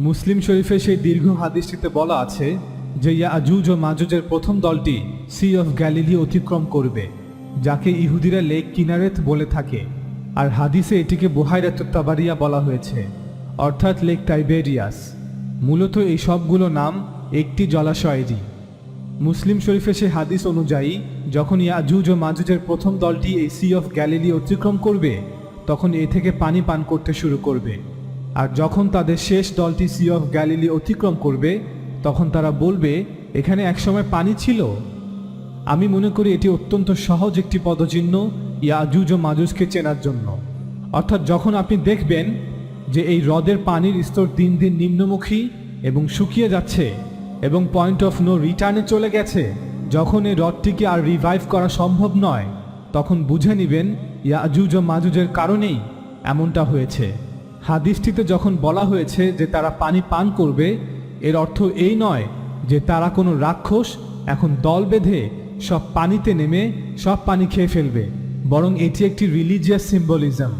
মুসলিম শরীফে সেই দীর্ঘ হাদিসটিতে বলা আছে যে ইয়াজুজ ও মাজুজের প্রথম দলটি সি অফ গ্যালিলি অতিক্রম করবে, যাকে ইহুদিরা লেক কিনারেত বলে থাকে। আর হাদিসে এটিকে বুহাইরাত তাবারিয়া বলা হয়েছে, অর্থাৎ লেক টাইবেরিয়াস। মূলত এই সবগুলো নাম একটি জলাশয়েরই। মুসলিম শরীফে সেই হাদিস অনুযায়ী যখন ইয়াজুজ ও মাজুজের প্রথম দলটি এই সি অফ গ্যালিলি অতিক্রম করবে, তখন এ থেকে পানি পান করতে শুরু করবে। আর যখন তাদের শেষ দলটি সি অফ গ্যালিলি অতিক্রম করবে, তখন তারা বলবে, এখানে একসময় পানি ছিল। আমি মনে করি এটি অত্যন্ত সহজ একটি পদচিহ্ন ইয়াজুজ ও মাজুজকে চেনার জন্য। অর্থাৎ যখন আপনি দেখবেন যে এই হ্রদের পানির স্তর দিন দিন নিম্নমুখী এবং শুকিয়ে যাচ্ছে এবং পয়েন্ট অফ নো রিটার্নে চলে গেছে, যখন এই হ্রদটিকে আর রিভাইভ করা সম্ভব নয়, তখন বুঝে নেবেন ইয়াজুজ ও মাজুজের কারণেই এমনটা হয়েছে। হাদিসটিতে যখন বলা হয়েছে যে তারা পানি পান করবে, এর অর্থ এই নয় যে তারা কোনো রাক্ষস এখন দল বেঁধে সব পানিতে নেমে সব পানি খেয়ে ফেলবে, বরং এটি একটি রিলিজিয়াস সিম্বলিজম।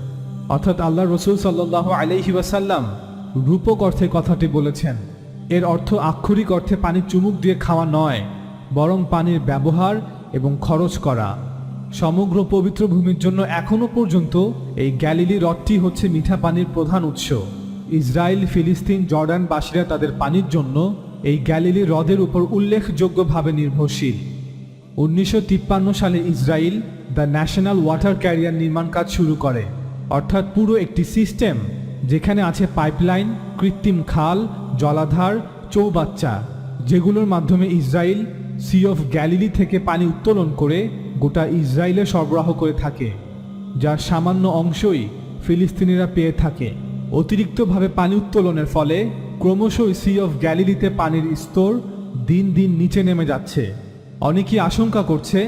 অর্থাৎ আল্লাহ রসুল সাল্লাল্লাহু আলাইহি ওয়াসাল্লাম রূপক অর্থে কথাটি বলেছেন। এর অর্থ আক্ষরিক অর্থে পানি চুমুক দিয়ে খাওয়া নয়, বরং পানির ব্যবহার এবং খরচ করা। সমগ্র পবিত্র ভূমির জন্য এখনও পর্যন্ত এই গ্যালিলি হ্রদটি হচ্ছে মিঠা পানির প্রধান উৎস। ইসরায়েল, ফিলিস্তিন, জর্ডানবাসীরা তাদের পানির জন্য এই গ্যালিলি হ্রদের উপর উল্লেখযোগ্যভাবে নির্ভরশীল। 1953 সালে Israel the national water career নির্মাণ কাজ শুরু করে, অর্থাৎ পুরো একটি সিস্টেম যেখানে আছে পাইপলাইন, কৃত্রিম খাল, জলাধার, চৌবাচ্চা, যেগুলোর মাধ্যমে ইসরায়েল সি অফ গ্যালিলি থেকে পানি উত্তোলন করে গোটা ইসরায়েলে সরবরাহ করে থাকে, যার সামান্য অংশই ফিলিস্তিনিরা পেয়ে থাকে। অতিরিক্তভাবে পানি উত্তোলনের ফলে ক্রমশই সি অফ গ্যালিলিতে পানির স্তর দিন দিন নিচে নেমে যাচ্ছে। অনেকেই আশঙ্কা করছে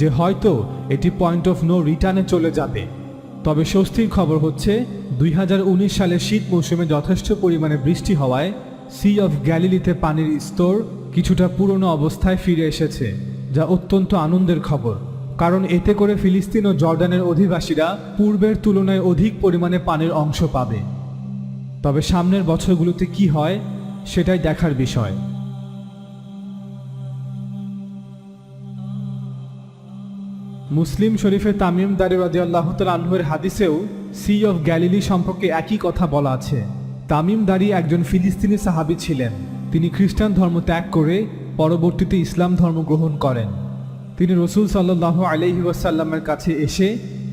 যে হয়তো এটি পয়েন্ট অফ নো রিটার্নে চলে যাবে। তবে স্বস্তির খবর হচ্ছে 2019 সালের শীত মৌসুমে যথেষ্ট পরিমাণে বৃষ্টি হওয়ায় সি অফ গ্যালিলিতে পানির স্তর কিছুটা পুরনো অবস্থায় ফিরে এসেছে, যা অত্যন্ত আনন্দের খবর। কারণ এতে করে ফিলিস্তিন ও জর্ডানের অধিবাসীরা পূর্বের তুলনায় অধিক পরিমাণে পানির অংশ পাবে। তবে সামনের বছরগুলোতে কি হয় সেটাই দেখার বিষয়। মুসলিম শরীফে তামিমদারি রাদিয়াল্লাহু তাআলা আনহুর হাদিসেও সি অফ গ্যালিলি সম্পর্কে একই কথা বলা আছে। তামিমদারি একজন ফিলিস্তিনি সাহাবী ছিলেন। তিনি খ্রিস্টান ধর্ম ত্যাগ করে পরবর্তীতে ইসলাম ধর্ম গ্রহণ করেন। তিনি রসুল সাল্লাল্লাহু আলাইহি ওয়াসাল্লামের কাছে এসে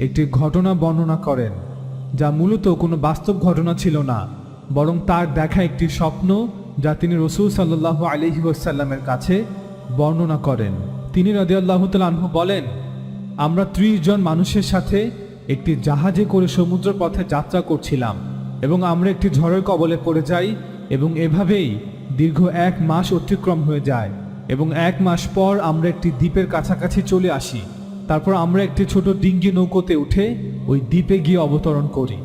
একটি ঘটনা বর্ণনা করেন, যা মূলত কোনো বাস্তব ঘটনা ছিল না, বরং তার দেখা একটি স্বপ্ন, যা তিনি রসুল সাল্লাল্লাহু আলাইহি ওয়াসাল্লামের কাছে বর্ণনা করেন। তিনি রাদিয়াল্লাহু তাআলা আনহু বলেন, আমরা 30 জন মানুষের সাথে একটি জাহাজে করে সমুদ্র পথে যাত্রা করছিলাম এবং আমরা একটি ঝড়ের কবলে পড়ে যাই এবং এভাবেই দীর্ঘ 1 মাস অতিক্রম হয়ে যায় এবং 1 মাস পর আমরা একটি দ্বীপের কাছাকাছি চলে আসি। তারপর আমরা একটি ছোট ডিঙ্গি নৌকোতে উঠে ওই দ্বীপে গিয়ে অবতরণ করি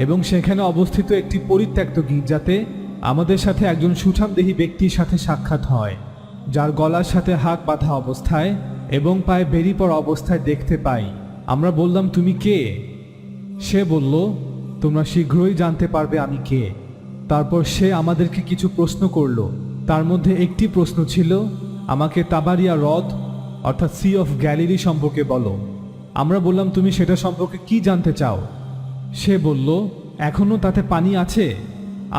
এবং সেখানে অবস্থিত একটি পরিত্যক্ত গির্জাতে আমাদের সাথে একজন সুঠামদেহী ব্যক্তির সাথে সাক্ষাৎ হয়, যার গলার সাথে হাত বাঁধা অবস্থায় এবং পায়ে বেরি পড়া অবস্থায় দেখতে পাই। আমরা বললাম, তুমি কে? সে বলল, তোমরা শীঘ্রই জানতে পারবে আমি কে। তারপর সে আমাদেরকে কিছু প্রশ্ন করল। তার মধ্যে একটি প্রশ্ন ছিল, আমাকে তাবারিয়া হ্রদ অর্থাৎ সি অফ গ্যালিলি সম্পর্কে বলো। আমরা বললাম, তুমি সেটা সম্পর্কে কি জানতে চাও? সে বলল, এখনো তাতে পানি আছে?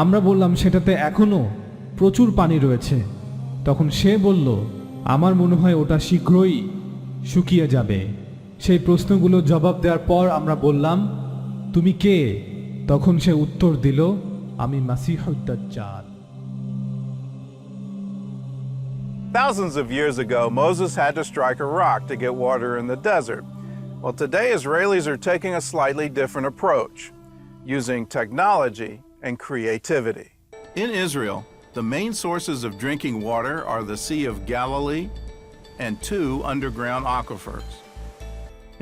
আমরা বললাম, সেটাতে এখনো প্রচুর পানি রয়েছে। তখন সে বলল, আমার মনে হয় ওটা শীঘ্রই শুকিয়ে যাবে। সেই প্রশ্নগুলো জবাব দেওয়ার পর আমরা বললাম, তুমি কে? তখন সে উত্তর দিল, আমি মাসীহুদ দাজ্জাল। Thousands of years ago, Moses had to strike a rock to get water in the desert. Well, today Israelis are taking a slightly different approach, using technology and creativity. In Israel, the main sources of drinking water are the Sea of Galilee and 2 underground aquifers.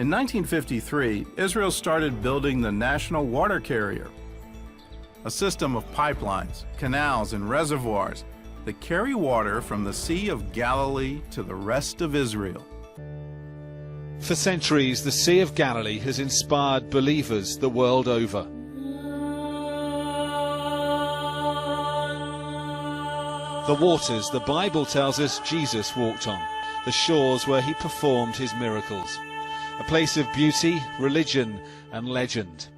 In 1953, Israel started building the national water carrier, a system of pipelines, canals, and reservoirs that carry water from the Sea of Galilee to the rest of Israel. For centuries, the Sea of Galilee has inspired believers the world over. The waters, the Bible tells us, Jesus walked on, the shores where he performed his miracles. A place of beauty, religion and legend.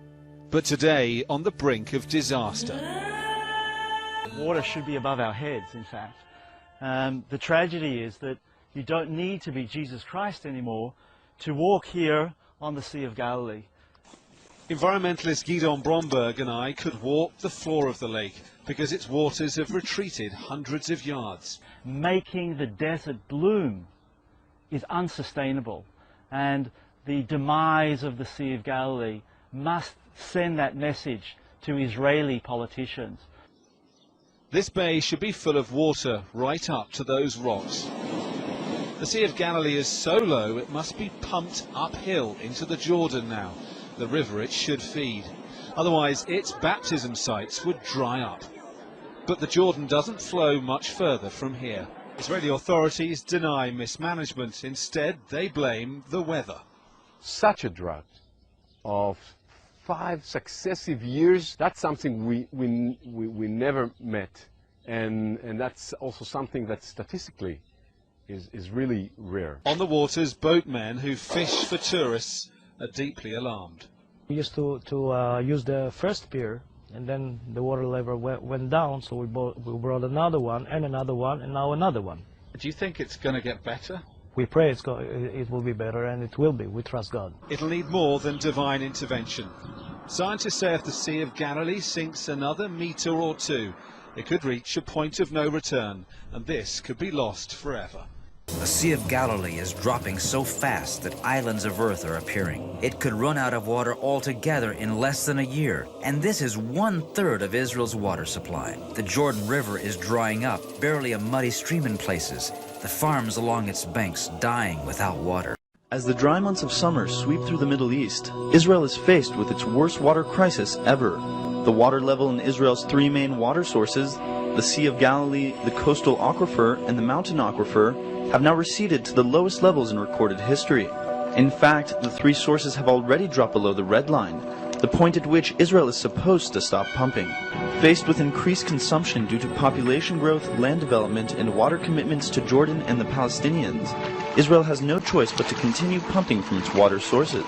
But today, on the brink of disaster. Water should be above our heads, in fact. The tragedy is that you don't need to be Jesus Christ anymore to walk here on the Sea of Galilee. Environmentalist Gidon Bromberg and I could walk the floor of the lake because its waters have retreated hundreds of yards. Making the desert bloom is unsustainable, and the demise of the Sea of Galilee must send that message to Israeli politicians. This bay should be full of water right up to those rocks. The Sea of Galilee is so low it must be pumped uphill into the Jordan now, the river it should feed. Otherwise its baptism sites would dry up. But the Jordan doesn't flow much further from here. Israeli authorities deny mismanagement. Instead, they blame the weather. Such a drought of 5 successive years, that's something we never met. And that's also something that statistically is really rare. On the waters, boatmen who fish for tourists are deeply alarmed. We used to use the first pier, and then the water level went down, so we brought another one, and now another one. Do you think it's going to get better? We pray it will be better, and it will be. We trust God. It'll need more than divine intervention. Scientists say if the Sea of Galilee sinks another metre or two, it could reach a point of no return, and this could be lost forever. The Sea of Galilee is dropping so fast that islands of earth are appearing. It could run out of water altogether in less than a year, and this is 1/3 of Israel's water supply. The Jordan River is drying up, barely a muddy stream in places. The farms along its banks dying without water. As the dry months of summer sweep through the Middle East, Israel is faced with its worst water crisis ever. The water level in Israel's 3 main water sources, the Sea of Galilee, the coastal aquifer, and the mountain aquifer, have now receded to the lowest levels in recorded history. In fact, the 3 sources have already dropped below the red line, the point at which Israel is supposed to stop pumping. Faced with increased consumption due to population growth, land development, and water commitments to Jordan and the Palestinians, Israel has no choice but to continue pumping from its water sources.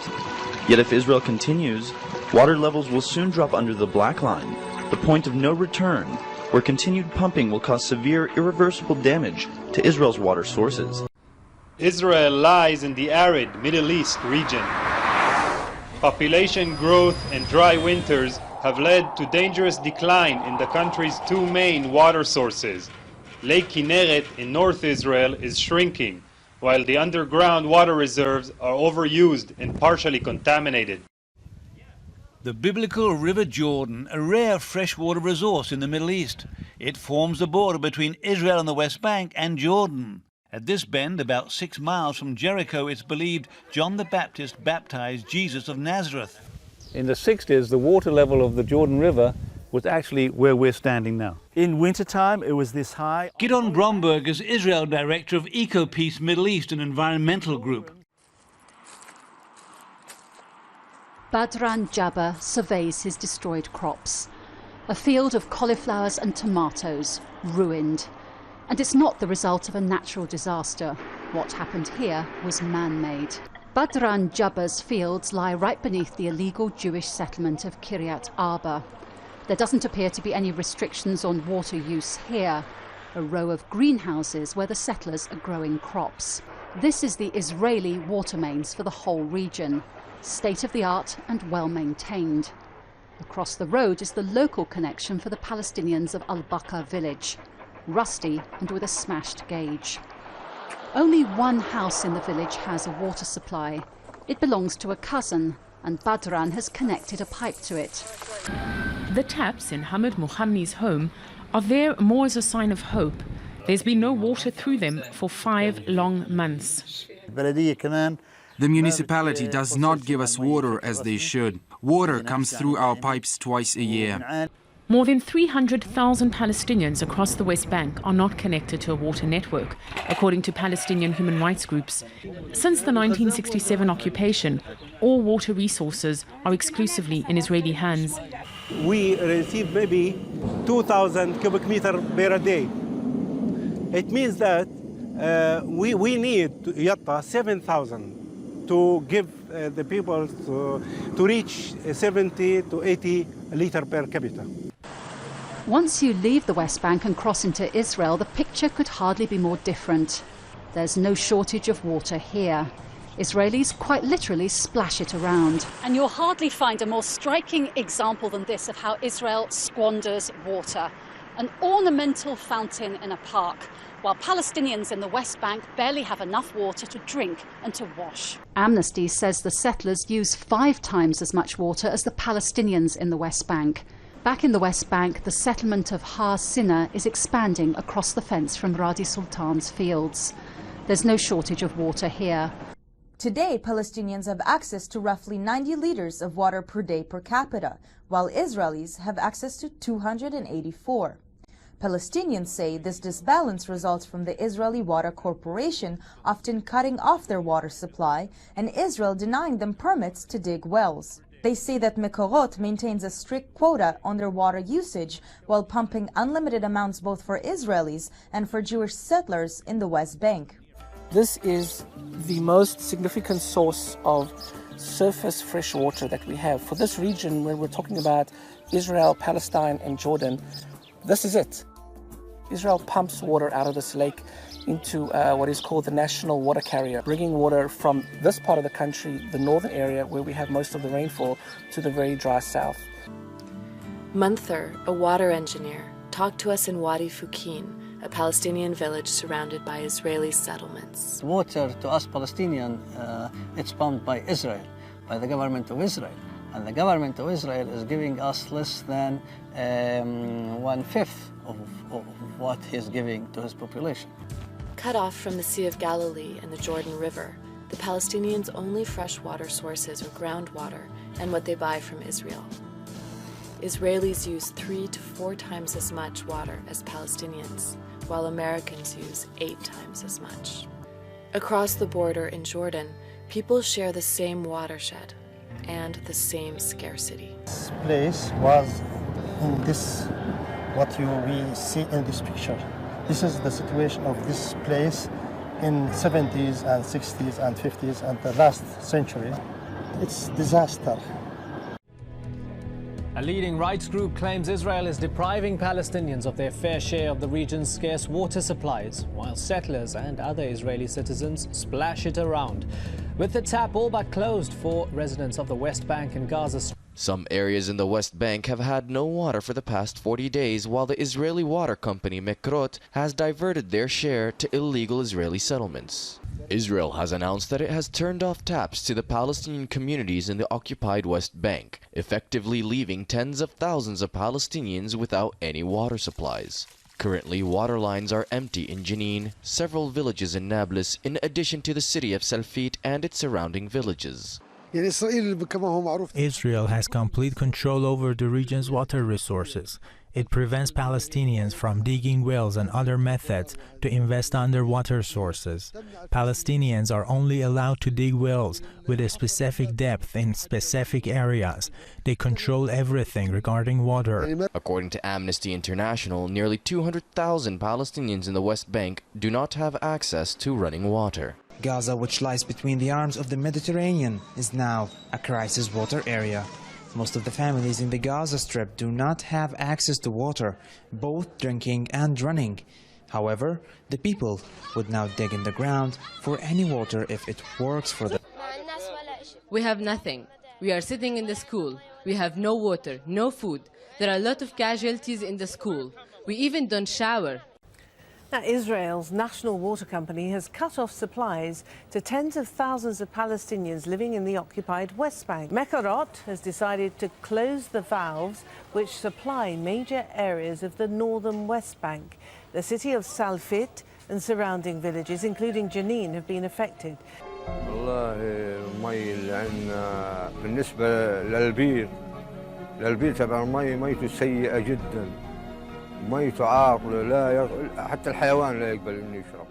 Yet if Israel continues, water levels will soon drop under the black line, the point of no return, where continued pumping will cause severe, irreversible damage to Israel's water sources. Israel lies in the arid Middle East region. Population growth and dry winters have led to dangerous decline in the country's 2 main water sources. Lake Kinneret in North Israel is shrinking, while the underground water reserves are overused and partially contaminated. The biblical River Jordan, a rare freshwater resource in the Middle East. It forms the border between Israel on the West Bank and Jordan. At this bend, about 6 miles from Jericho, it's believed John the Baptist baptized Jesus of Nazareth. In the 60s, the water level of the Jordan River was actually where we're standing now. In wintertime, it was this high. Gidon Bromberg is Israel Director of EcoPeace Middle East, an environmental group. Badran Jabba surveys his destroyed crops. A field of cauliflowers and tomatoes, ruined. And it's not the result of a natural disaster. What happened here was man-made. Badran Jabba's fields lie right beneath the illegal Jewish settlement of Kiryat Arba. There doesn't appear to be any restrictions on water use here. A row of greenhouses where the settlers are growing crops. This is the Israeli water mains for the whole region. State-of-the-art and well-maintained. Across the road is the local connection for the Palestinians of Al-Baqa village, rusty and with a smashed gauge. Only one house in the village has a water supply. It belongs to a cousin, and Badran has connected a pipe to it. The taps in Hamid Muhanni's home are there more as a sign of hope. There's been no water through them for 5 long months. The municipality does not give us water as they should. Water comes through our pipes twice a year. More than 300,000 Palestinians across the West Bank are not connected to a water network, according to Palestinian human rights groups. Since the 1967 occupation, all water resources are exclusively in Israeli hands. We receive maybe 2,000 cubic meters per day. It means that we need Yatta 7,000 to give the people to reach 70 to 80 liter per capita. Once you leave the West Bank and cross into Israel, the picture could hardly be more different. There's no shortage of water here. Israelis quite literally splash it around. And you'll hardly find a more striking example than this of how Israel squanders water. An ornamental fountain in a park, while Palestinians in the West Bank barely have enough water to drink and to wash. Amnesty says the settlers use 5 times as much water as the Palestinians in the West Bank. Back in the West Bank, the settlement of Har Sinai is expanding across the fence from Radi Sultan's fields. There's no shortage of water here. Today, Palestinians have access to roughly 90 liters of water per day per capita, while Israelis have access to 284. Palestinians say this disbalance results from the Israeli Water Corporation often cutting off their water supply and Israel denying them permits to dig wells. They say that Mekorot maintains a strict quota on their water usage while pumping unlimited amounts both for Israelis and for Jewish settlers in the West Bank. This is the most significant source of surface fresh water that we have. For this region, where we're talking about Israel, Palestine and Jordan, this is it. Israel pumps water out of this lake into what is called the national water carrier, bringing water from this part of the country, the northern area where we have most of the rainfall, to the very dry south. Munther, a water engineer, talked to us in Wadi Fukhin, a Palestinian village surrounded by Israeli settlements. Water to us Palestinians, it's pumped by Israel, by the government of Israel. And the government of Israel is giving us less than 1/5 of what he's giving to his population. Cut off from the Sea of Galilee and the Jordan River, the Palestinians' only freshwater sources are groundwater and what they buy from Israel. Israelis use 3 to 4 times as much water as Palestinians, while Americans use 8 times as much. Across the border in Jordan, people share the same watershed and the same scarcity. This place was in this, what we see in this picture. This is the situation of this place in 70s and 60s and 50s and the last century. It's disaster. A leading rights group claims Israel is depriving Palestinians of their fair share of the region's scarce water supplies, while settlers and other Israeli citizens splash it around. With the tap all but closed for residents of the West Bank and Gaza. Some areas in the West Bank have had no water for the past 40 days, while the Israeli water company Mekorot has diverted their share to illegal Israeli settlements. Israel has announced that it has turned off taps to the Palestinian communities in the occupied West Bank, effectively leaving tens of thousands of Palestinians without any water supplies. Currently, water lines are empty in Jenin, several villages in Nablus, in addition to the city of Salfit and its surrounding villages. Israel has complete control over the region's water resources. It prevents Palestinians from digging wells and other methods to invest underwater sources. Palestinians are only allowed to dig wells with a specific depth in specific areas. They control everything regarding water. According to Amnesty International, nearly 200,000 Palestinians in the West Bank do not have access to running water. Gaza, which lies between the arms of the Mediterranean, is now a crisis water area. Most of the families in the Gaza Strip do not have access to water, both drinking and running. However, the people would now dig in the ground for any water if it works for them. We have nothing. We are sitting in the school. We have no water, no food. There are a lot of casualties in the school. We even don't shower. Now, Israel's national water company has cut off supplies to tens of thousands of Palestinians living in the occupied West Bank. Mekorot has decided to close the valves which supply major areas of the northern West Bank. The city of Salfit and surrounding villages, including Jenin, have been affected. البير تبع المي ميته سيئة جدا ميته عاقله لا حتى الحيوان لا يقبل انه يشرب